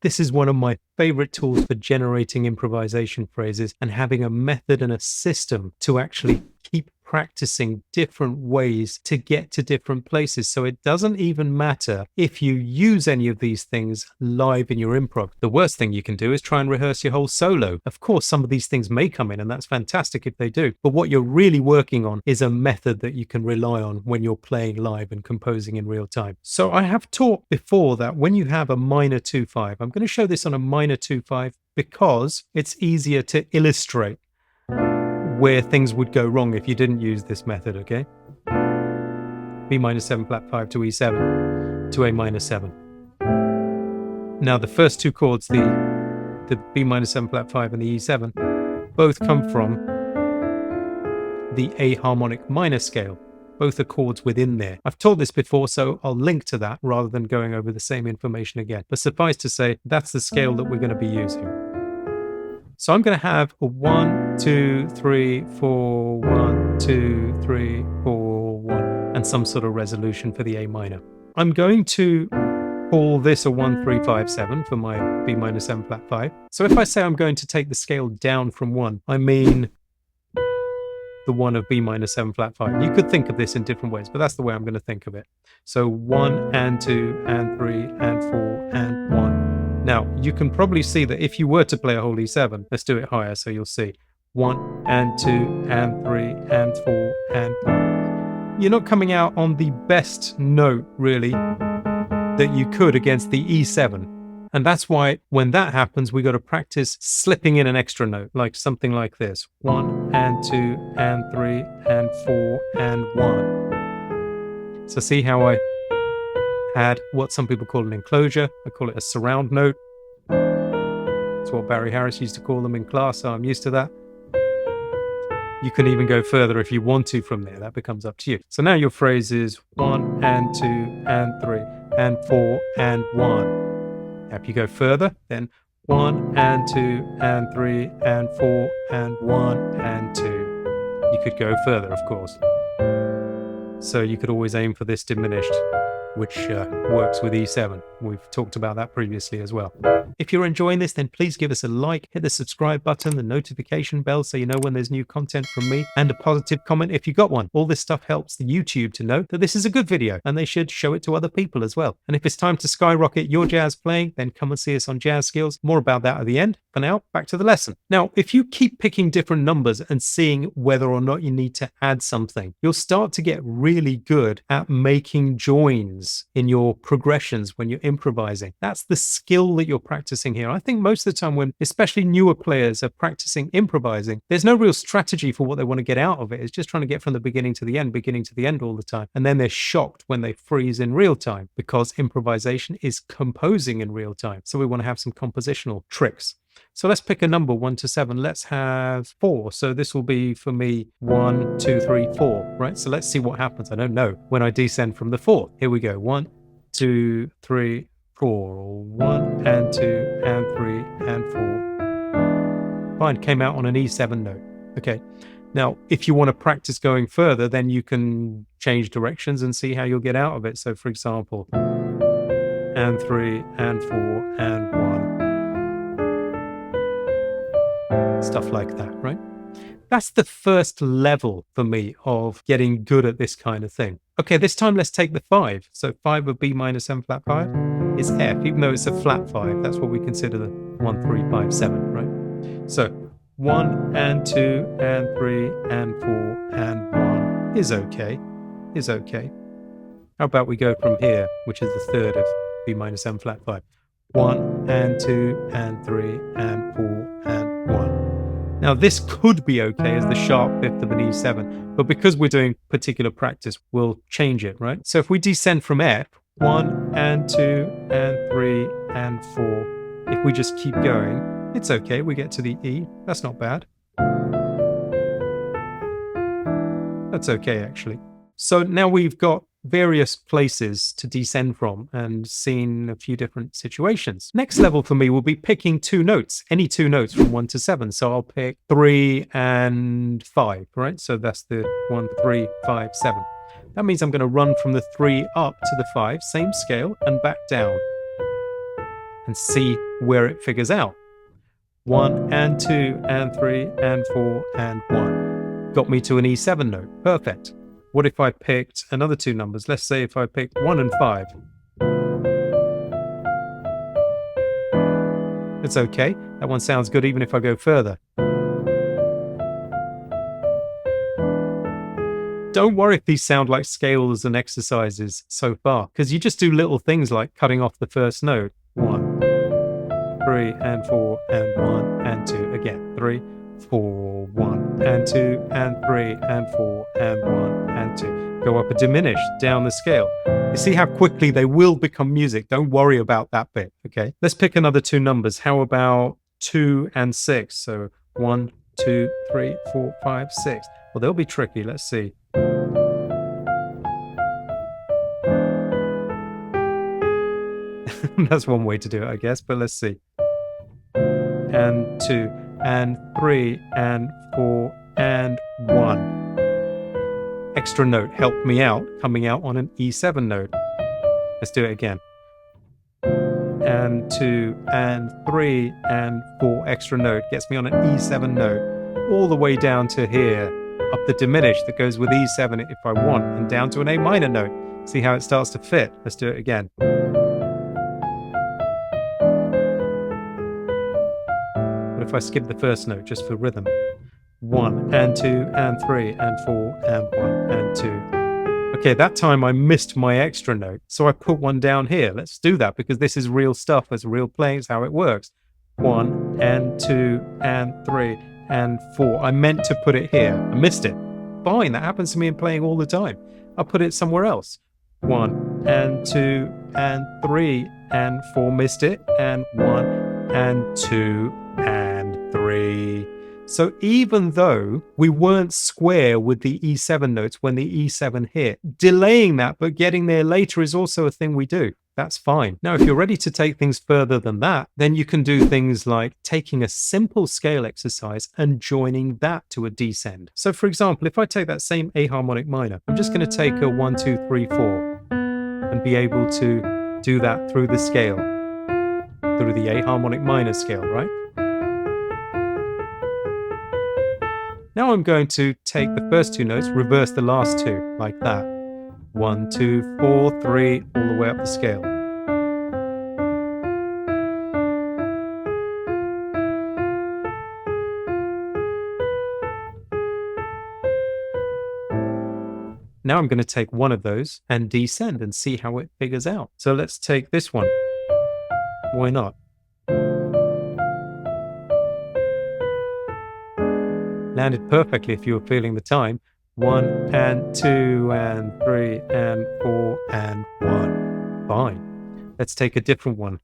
This is one of my favorite tools for generating improvisation phrases and having a method and a system to actually keep practicing different ways to get to different places. So it doesn't even matter if you use any of these things live in your improv. The worst thing you can do is try and rehearse your whole solo. Of course, some of these things may come in, and that's fantastic if they do. But what you're really working on is a method that you can rely on when you're playing live and composing in real time. So I have taught before that when you have a minor 2-5, I'm going to show this on a minor 2-5 because it's easier to illustrate where things would go wrong if you didn't use this method, okay? B minor 7 flat 5 to E7 to A minor 7. Now the first two chords, the B minor 7 flat 5 and the E7, both come from the A harmonic minor scale. Both are chords within there. I've taught this before, so I'll link to that rather than going over the same information again. But suffice to say, that's the scale that we're going to be using. So I'm going to have a 1, 2, 3, 4, 1, 2, 3, 4, 1, and some sort of resolution for the A minor. I'm going to call this a 1, 3, 5, 7 for my B minor 7 flat 5. So if I say I'm going to take the scale down from 1, I mean the 1 of B minor 7 flat 5. You could think of this in different ways, but that's the way I'm going to think of it. So 1 and 2 and 3 and 4 and 1. Now, you can probably see that if you were to play a whole E7, let's do it higher so you'll see. 1 and 2 and 3 and 4 and 1. You're not coming out on the best note, really, that you could against the E7. And that's why when that happens, we got to practice slipping in an extra note, like something like this. 1 and 2 and 3 and 4 and 1. So see how I had what some people call an enclosure. I call it a surround note. That's what Barry Harris used to call them in class, so I'm used to that. You can even go further if you want to from there. That becomes up to you. So now your phrase is 1 and 2 and 3 and 4 and 1. Now if you go further, then 1 and 2 and 3 and 4 and 1 and 2. You could go further, of course. So you could always aim for this diminished, which works with E7. We've talked about that previously as well. If you're enjoying this, then please give us a like, hit the subscribe button, the notification bell so you know when there's new content from me, and a positive comment if you got one. All this stuff helps the YouTube to know that this is a good video and they should show it to other people as well. And if it's time to skyrocket your jazz playing, then come and see us on Jazz Skills. More about that at the end. For now, back to the lesson. Now, if you keep picking different numbers and seeing whether or not you need to add something, you'll start to get really good at making joins in your progressions when you're improvising. That's the skill that you're practicing here. I think most of the time when especially newer players are practicing improvising, there's no real strategy for what they want to get out of it. It's just trying to get from the beginning to the end all the time. And then they're shocked when they freeze in real time because improvisation is composing in real time. So we want to have some compositional tricks. So let's pick a number 1 to 7. Let's have 4. So this will be for me 1, 2, 3, 4, right? So let's see what happens. I don't know when I descend from the 4. Here we go. 1, 2, 3, 4. 1 and 2 and 3 and 4. Fine, came out on an E7 note. Okay. Now, if you want to practice going further, then you can change directions and see how you'll get out of it. So for example, and 3 and 4 and 1. Stuff like that, right? That's the first level for me of getting good at this kind of thing. Okay, this time let's take the 5. So 5 of B minor 7 flat 5 is F, even though it's a flat 5. That's what we consider the 1, 3, 5, 7, right? So 1 and 2 and 3 and 4 and 1 is okay. Is okay. How about we go from here, which is the third of B minor 7 flat 5. 1 and 2 and 3 and 4 and 1. Now this could be okay as the sharp fifth of an E7, but because we're doing particular practice, we'll change it, right? So if we descend from F, 1 and 2 and 3 and 4, if we just keep going, it's okay. We get to the E. That's not bad. That's okay, actually. So now we've got various places to descend from and seen a few different situations. Next level for me will be picking 2 notes, any 2 notes from 1 to 7. So I'll pick 3 and 5, right? So that's the 1, 3, 5, 7. That means I'm going to run from the 3 up to the 5, same scale, and back down. and see where it figures out. 1 and 2 and 3 and 4 and 1. Got me to an E7 note. Perfect. What if I picked another two numbers? Let's say if I picked 1 and 5. It's okay. That one sounds good even if I go further. Don't worry if these sound like scales and exercises so far, because you just do little things like cutting off the first note. 1, 3 and 4 and 1 and 2. Again, 3, 4, 1 and 2 and 3 and 4 and 1 and 2. Go up a diminished down the scale. You see how quickly they will become music. Don't worry about that bit, okay? Let's pick another two numbers. How about 2 and 6? So 1, 2, 3, 4, 5, 6. Well, they'll be tricky. Let's see. That's one way to do it, I guess, but let's see. And 2 and 3 and 4 and 1. Extra note helped me out, coming out on an E7 note. Let's do it again. And 2 and 3 and 4 extra note gets me on an E7 note, all the way down to here, up the diminished that goes with E7 if I want, and down to an A minor note. See how it starts to fit? Let's do it again. What if I skip the first note just for rhythm? 1 and 2 and 3 and 4 and 1 and 2. Okay, that time I missed my extra note, so I put one down here. Let's do that because this is real stuff. It's real playing. It's how it works. 1 and 2 and 3 and 4. I meant to put it here. I missed it. Fine, that happens to me in playing all the time. I'll put it somewhere else. 1 and 2 and 3 and 4. Missed it. And 1 and 2 and 3. So even though we weren't square with the E7 notes when the E7 hit, delaying that but getting there later is also a thing we do. That's fine. Now, if you're ready to take things further than that, then you can do things like taking a simple scale exercise and joining that to a descend. So for example, if I take that same A harmonic minor, I'm just going to take a 1, 2, 3, 4 and be able to do that through the scale, through the A harmonic minor scale, right? Now I'm going to take the first two notes, reverse the last two, like that. 1, 2, 4, 3, all the way up the scale. Now I'm going to take one of those and descend and see how it figures out. So let's take this one. Why not? Landed perfectly if you were feeling the time. 1 and 2 and 3 and 4 and 1. Fine. Let's take a different one.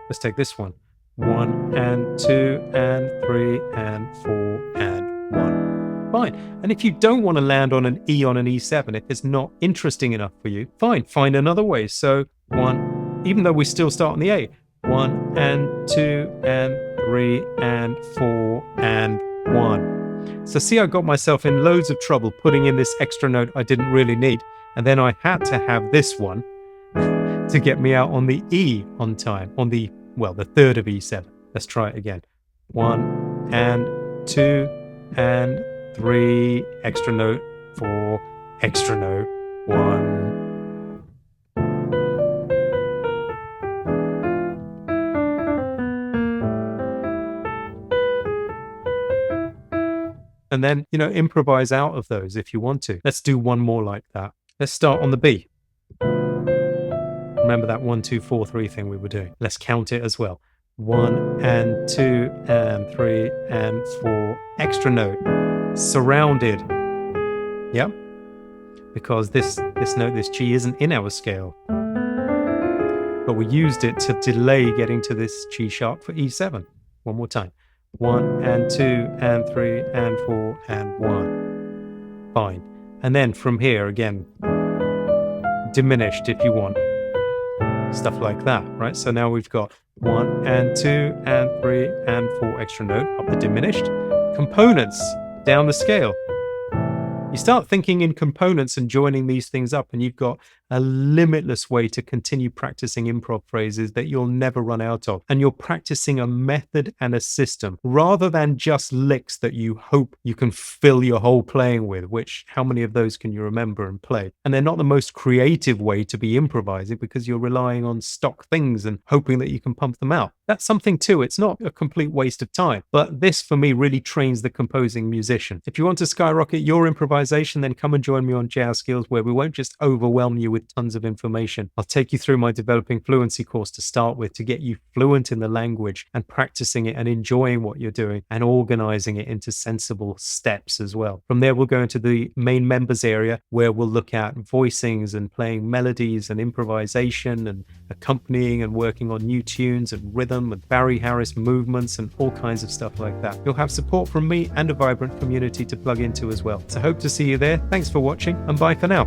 Let's take this one. 1 and 2 and 3 and 4 and 1. Fine. And if you don't want to land on an E on an E7, if it's not interesting enough for you, fine, find another way. So 1, even though we still start on the A, 1 and 2 and 3 and 4 and 1. So see, I got myself in loads of trouble putting in this extra note I didn't really need. And then I had to have this one to get me out on the E on time, on the third of E7. Let's try it again. 1 and 2 and 3, extra note, 4, extra note, 1. And then, improvise out of those if you want to. Let's do one more like that. Let's start on the B. Remember that 1, 2, 4, 3 thing we were doing. Let's count it as well. 1 and 2 and 3 and 4. Extra note. Surrounded. Yep. Because this note, this G, isn't in our scale. But we used it to delay getting to this G sharp for E7. One more time. 1 and 2 and 3 and 4 and 1. Fine. And then from here again, diminished if you want. Stuff like that, right? So now we've got 1 and 2 and 3 and 4 extra note up the diminished. Components down the scale. You start thinking in components and joining these things up, and you've got a limitless way to continue practicing improv phrases that you'll never run out of. And you're practicing a method and a system rather than just licks that you hope you can fill your whole playing with, which how many of those can you remember and play? And they're not the most creative way to be improvising because you're relying on stock things and hoping that you can pump them out. That's something too. It's not a complete waste of time. But this, for me, really trains the composing musician. If you want to skyrocket your improvisation, then come and join me on Jazz Skills, where we won't just overwhelm you with tons of information. I'll take you through my Developing Fluency course to start with to get you fluent in the language and practicing it and enjoying what you're doing and organizing it into sensible steps as well. From there, we'll go into the main members area where we'll look at voicings and playing melodies and improvisation and accompanying and working on new tunes and rhythm and Barry Harris movements and all kinds of stuff like that. You'll have support from me and a vibrant community to plug into as well. So hope to see you there. Thanks for watching and bye for now.